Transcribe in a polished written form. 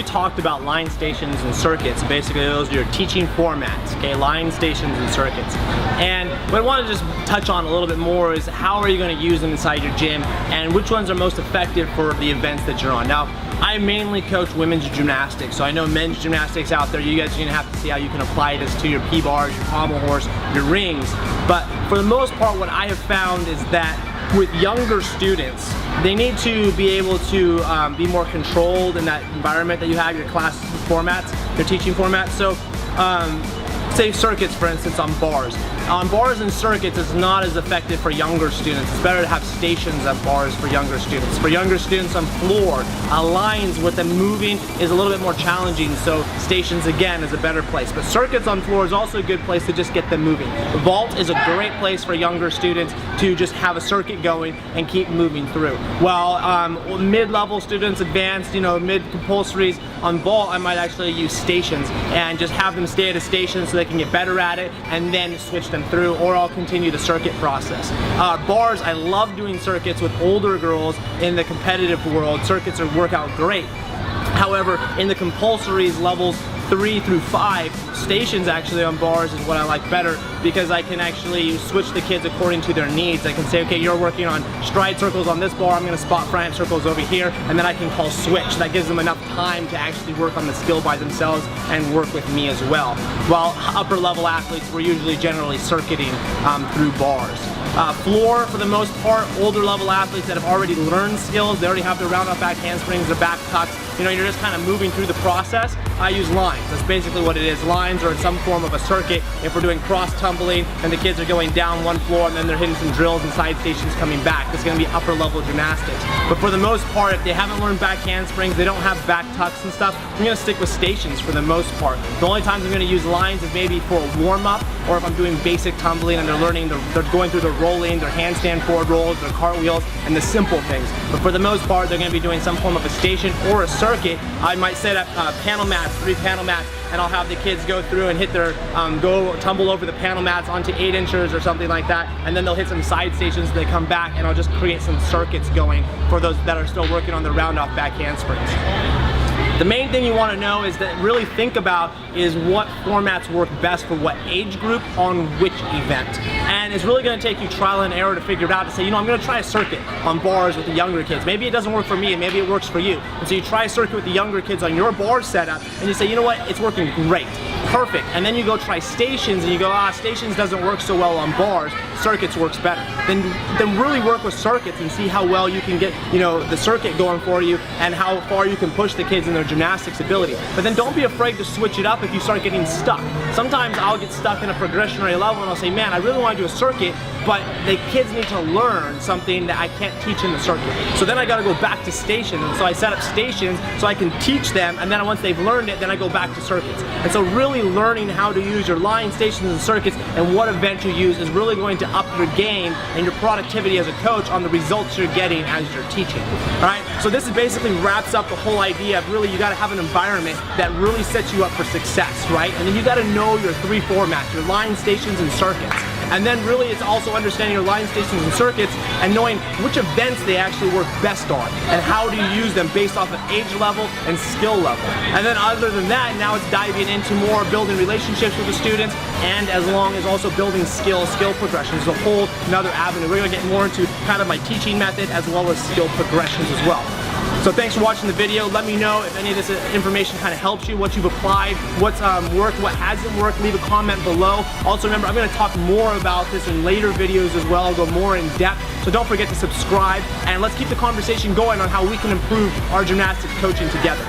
talked about line stations and circuits. Basically, those are your teaching formats, okay? Line stations and circuits. And what I want to just touch on a little bit more is how are you going to use them inside your gym and which ones are most effective for the events that you're on. Now, I mainly coach women's gymnastics, so I know men's gymnastics out there, you guys are going to have to see how you can apply this to your P-bars, your pommel horse, your rings. But for the most part, what I have found is that with younger students, they need to be able to be more controlled in that environment that you have, your class formats, your teaching formats. So say circuits, for instance, on bars. On bars and circuits, it's not as effective for younger students. It's better to have stations at bars for younger students. For younger students on floor, lines with them moving is a little bit more challenging, so stations again is a better place. But circuits on floor is also a good place to just get them moving. Vault is a great place for younger students to just have a circuit going and keep moving through. While mid-level students, advanced, mid-compulsories, on vault I might actually use stations and just have them stay at a station so they can get better at it and then switch them through, or I'll continue the circuit process. Bars, I love doing circuits with older girls in the competitive world. Circuits work out great. However, in the compulsories levels 3 through 5, stations actually on bars is what I like better because I can actually switch the kids according to their needs. I can say, okay, you're working on stride circles on this bar, I'm going to spot front circles over here, and then I can call switch. That gives them enough time to actually work on the skill by themselves and work with me as well. While upper level athletes, we're usually generally circuiting through bars. Floor, for the most part, older level athletes that have already learned skills, they already have their round off back handsprings, their back tucks, you're just kind of moving through the process. I use lines. That's basically what it is. Lines are in some form of a circuit. If we're doing cross tumbling and the kids are going down one floor and then they're hitting some drills and side stations coming back, it's going to be upper level gymnastics. But for the most part, if they haven't learned back handsprings, they don't have back tucks and stuff, I'm going to stick with stations for the most part. The only times I'm going to use lines is maybe for a warm-up, or if I'm doing basic tumbling and they're learning, they're going through their rolling, their handstand forward rolls, their cartwheels, and the simple things. But for the most part, they're going to be doing some form of a station or a circuit. I might set up panel mats, 3 panel mats, and I'll have the kids go through and hit their, tumble over the panel mats onto 8 inchers or something like that, and then they'll hit some side stations, they come back, and I'll just create some circuits going for those that are still working on their round off back handsprings. The main thing you want to know is that really think about is what formats work best for what age group on which event. And it's really going to take you trial and error to figure it out, to say, I'm going to try a circuit on bars with the younger kids. Maybe it doesn't work for me and maybe it works for you. And so you try a circuit with the younger kids on your bar setup and you say, you know what, it's working great. Perfect. And then you go try stations and you go, stations doesn't work so well on bars, circuits works better. Then really work with circuits and see how well you can get, the circuit going for you and how far you can push the kids in their gymnastics ability. But then don't be afraid to switch it up if you start getting stuck. Sometimes I'll get stuck in a progressionary level and I'll say, man, I really want to do a circuit, but the kids need to learn something that I can't teach in the circuit. So then I got to go back to stations, and so I set up stations so I can teach them, and then once they've learned it, then I go back to circuits. And so really learning how to use your line stations and circuits and what event you use is really going to up your game and your productivity as a coach on the results you're getting as you're teaching. Alright, so this is basically wraps up the whole idea of really you got to have an environment that really sets you up for success, right? And then you got to know your 3 formats, your line stations and circuits. And then really it's also understanding your line stations and circuits and knowing which events they actually work best on and how do you use them based off of age level and skill level. And then other than that, now it's diving into more building relationships with the students and as long as also building skill progressions, a whole another avenue. We're going to get more into kind of my teaching method as well as skill progressions as well. So thanks for watching the video. Let me know if any of this information kind of helps you, what you've applied, what's worked, what hasn't worked. Leave a comment below. Also remember, I'm going to talk more about this in later videos as well. I'll go more in depth. So don't forget to subscribe and let's keep the conversation going on how we can improve our gymnastics coaching together.